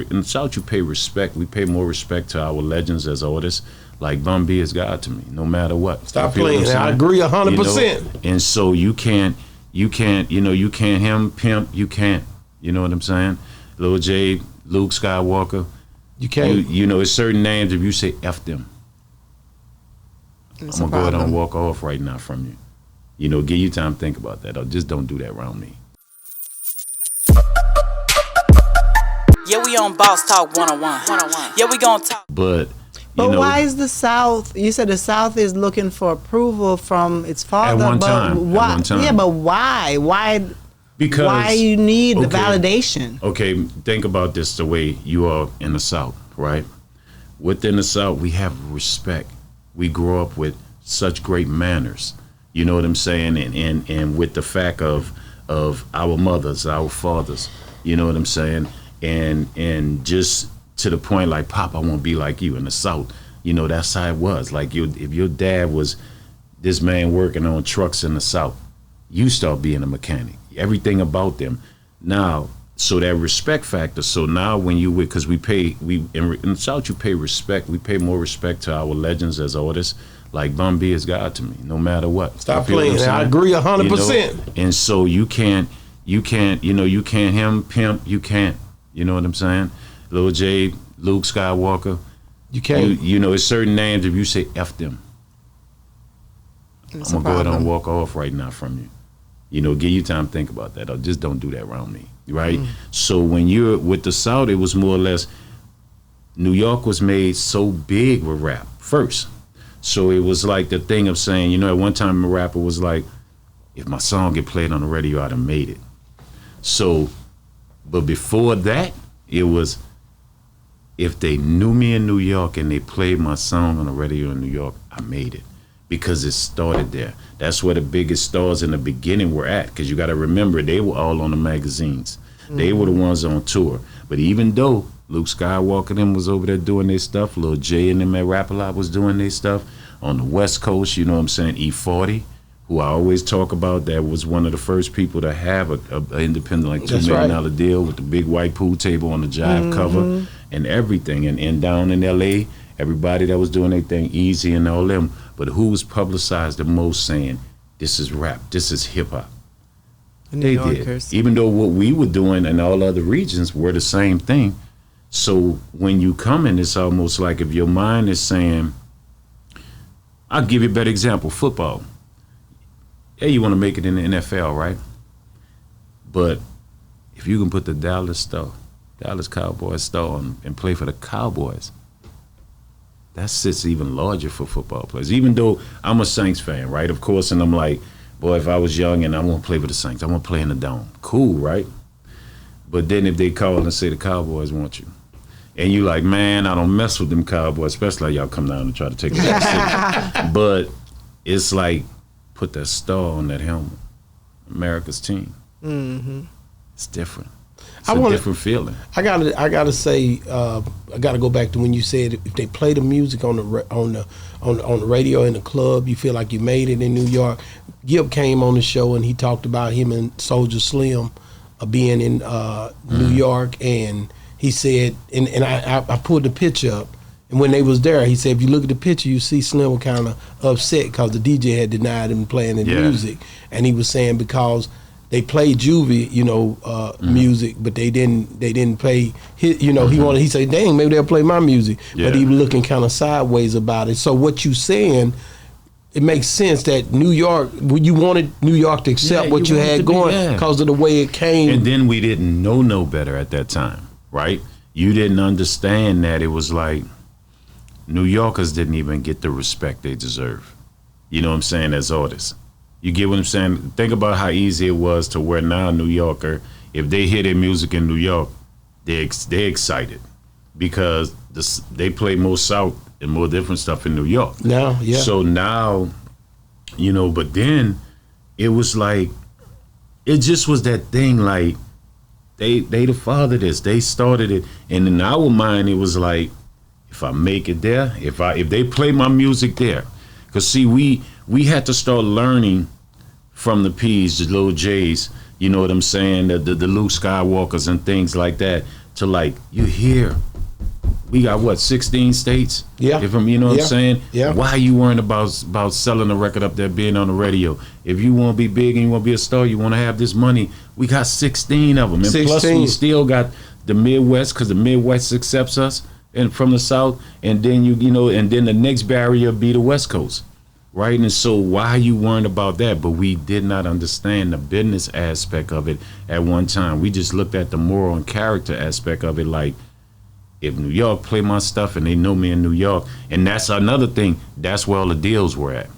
in the South you pay respect. We pay more respect to our legends as artists. Like Bun B is God to me, no matter what. Stop playing. I agree 100%. And so you can't him, Pimp, you can't. You know what I'm saying? Lil J, Luke Skywalker. You can't. You know, it's certain names, if you say F them, I'm going to go ahead and walk off right now from you. You know, give you time to think about that. Or just don't do that around me. Yeah, we on Boss Talk 101. Yeah, we gonna talk. But why is the South? You said the South is looking for approval from its father. At one time. Yeah, but why? Because why you need the validation? Okay, think about this the way you are in the South, right? Within the South, we have respect. We grow up with such great manners. You know what I'm saying? And with the fact of our mothers, our fathers, you know what I'm saying? And just to the point like, Pop, I won't be like you. In the South, you know, that's how it was. Like if your dad was this man working on trucks in the South, you start being a mechanic. Everything about them. Now, so that respect factor. So now when you because in the South you pay respect. We pay more respect to our legends as artists. Like Bun B is God to me, no matter what. Stop playing. I agree 100%. You know? And so you can't him, Pimp, you can't. You know what I'm saying? Lil J, Luke Skywalker. You can't. You know, it's certain names, if you say F them, I'm going to go ahead and walk off right now from you. You know, give you time to think about that. Or just don't do that around me, right? So when you're with the South, it was more or less, New York was made so big with rap first. So it was like the thing of saying, you know, at one time a rapper was like, if my song get played on the radio, I'd have made it. So, but before that, it was, if they knew me in New York and they played my song on the radio in New York, I made it. Because it started there. That's where the biggest stars in the beginning were at. Because you got to remember, they were all on the magazines. They were the ones on tour. But even though Luke Skywalker and them was over there doing their stuff, Lil J and them at Rap-A-Lot was doing their stuff, on the West Coast, you know what I'm saying, E40, who I always talk about, that was one of the first people to have a independent, like $2 million deal with the big white pool table on the Jive cover and everything. And down in LA, everybody that was doing their thing, Easy and all them, but who was publicized the most saying, this is rap, this is hip hop? They did. Even though what we were doing in all other regions were the same thing. So when you come in, it's almost like if your mind is saying, I'll give you a better example, football. Yeah, you want to make it in the NFL, right? But if you can put the Dallas Cowboys star on and play for the Cowboys, that sits even larger for football players. Even though I'm a Saints fan, right? Of course, and I'm like, boy, if I was young and I want to play for the Saints, I want to play in the Dome. Cool, right? But then if they call and say the Cowboys want you, and you like, man, I don't mess with them Cowboys, especially y'all come down and try to take it back. But it's like, put that star on that helmet. America's team. It's different. It's a different feeling. I gotta say, I gotta go back to when you said if they play the music on the radio in the club, you feel like you made it in New York. Gib came on the show and he talked about him and Soulja Slim being in New York, and he said, and I pulled the picture up, and when they was there, he said, if you look at the picture, you see Slim was kind of upset because the DJ had denied him playing the music, and he was saying because they played Juvie, music, but they didn't play his, he said, dang, maybe they'll play my music, but he was looking kind of sideways about it. So what you saying, it makes sense that New York, you wanted New York to accept what you had going because of the way it came. And then we didn't know no better at that time, right? You didn't understand that it was like New Yorkers didn't even get the respect they deserve. You know what I'm saying, as artists. You get what I'm saying? Think about how easy it was to where now New Yorker, if they hear their music in New York, they're excited because they play more South and more different stuff in New York. Now, yeah. So now, but then it was like, it just was that thing like, they the father this, they started it, and in our mind it was like, if I make it there, if they play my music there, because see we had to start learning from the P's, the Lil J's, you know what I'm saying, the Luke Skywalkers and things like that, to like, you hear, we got what, 16 states? Yeah. If I'm, you know what I'm saying? Yeah. Why you worrying about selling a record up there, being on the radio? If you want to be big and you want to be a star, you want to have this money, we got 16 of them. And 16. plus we still got the Midwest, because the Midwest accepts us and from the South. And then you know, and then the next barrier be the West Coast. Right? And so why are you worrying about that? But we did not understand the business aspect of it at one time. We just looked at the moral and character aspect of it, like, if New York play my stuff and they know me in New York, and that's another thing, that's where all the deals were at.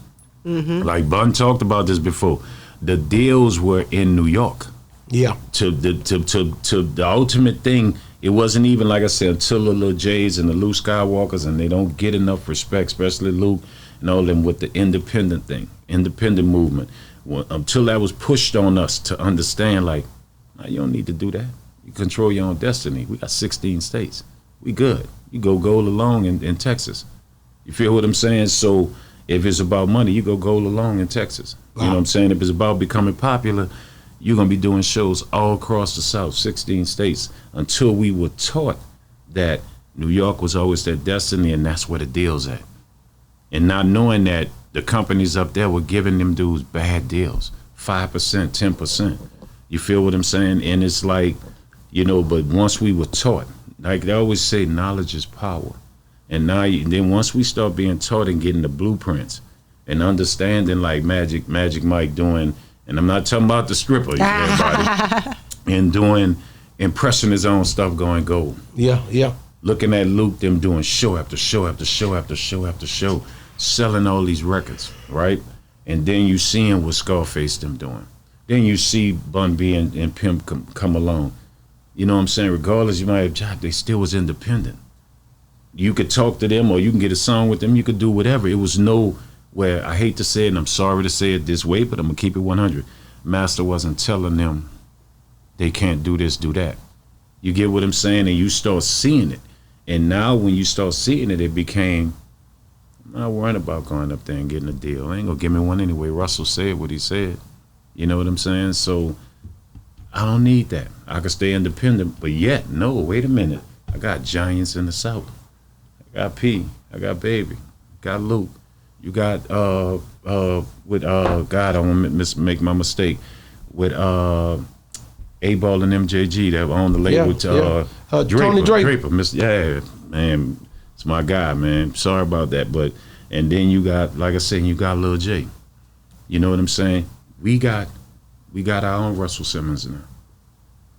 Mm-hmm. Like Bun talked about this before. The deals were in New York. Yeah. To the ultimate thing, it wasn't even, like I said, until the Lil Jays and the Luke Skywalkers, and they don't get enough respect, especially Luke and all them, with the independent thing, independent movement. Until that was pushed on us to understand, like, nah, you don't need to do that. You control your own destiny. We got 16 states. We good. You go gold along in Texas. You feel what I'm saying? So if it's about money, you go gold along in Texas. Wow. You know what I'm saying? If it's about becoming popular, you're going to be doing shows all across the South, 16 states, until we were taught that New York was always their destiny, and that's where the deal's at. And not knowing that the companies up there were giving them dudes bad deals, 5%, 10%. You feel what I'm saying? And it's like, you know, but once we were taught, like they always say, knowledge is power. And now, then once we start being taught and getting the blueprints and understanding, like Magic Mike doing, and I'm not talking about the stripper, everybody, and doing, impressing his own stuff going gold. Yeah, yeah. Looking at Luke, them doing show after show after show after show after show, selling all these records, right? And then you seeing what Scarface them doing. Then you see Bun B and Pimp come along. You know what I'm saying? Regardless, you might have job, they still was independent. You could talk to them, or you can get a song with them. You could do whatever. It was no, where I hate to say it, and I'm sorry to say it this way, but I'm gonna keep it 100. Master wasn't telling them they can't do this, do that. You get what I'm saying? And you start seeing it. And now when you start seeing it, it became, I'm not worrying about going up there and getting a deal. I ain't gonna give me one anyway. Russell said what he said. You know what I'm saying? So I don't need that. I can stay independent, but yet, no, wait a minute. I got giants in the South. I got P. I got Baby. Got Luke. You got with God, I don't want to make my mistake. With A-Ball and MJG that own the label. Tony Draper. Yeah, man, it's my guy, man. Sorry about that, but and then you got, like I said, you got Lil J. You know what I'm saying? We got our own Russell Simmons now.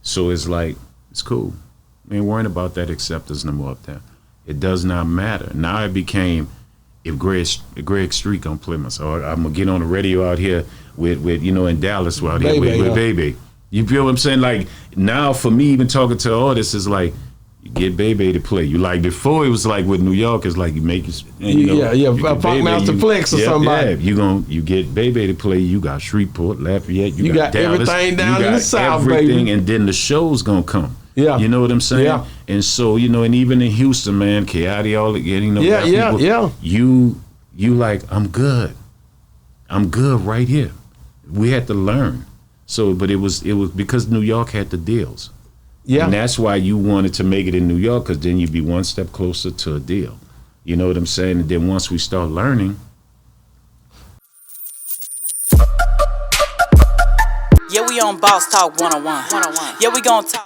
So it's like, it's cool. We ain't worrying about that acceptance no more up there. It does not matter. Now it became, if Greg Street gonna play myself, or I'm gonna get on the radio out here with you know, in Dallas out here with Baby. You feel what I'm saying? Like now for me, even talking to artists is like, you get Baby to play. You like before it was like with New York, it's like you make it, you know, Funk Master Flex or somebody. Yeah, you get Baby to play. You got Shreveport, Lafayette, you got Dallas, everything down in the South, everything, baby. And then the show's gonna come. Yeah, you know what I'm saying? Yeah. And so, you know, and even in Houston, man, Coyote, all getting the people, you like, I'm good right here. We had to learn. So, but it was because New York had the deals. Yeah, and that's why you wanted to make it in New York, because then you'd be one step closer to a deal. You know what I'm saying? And then once we start learning. Yeah, we on Boss Talk 101. Yeah, we gonna talk.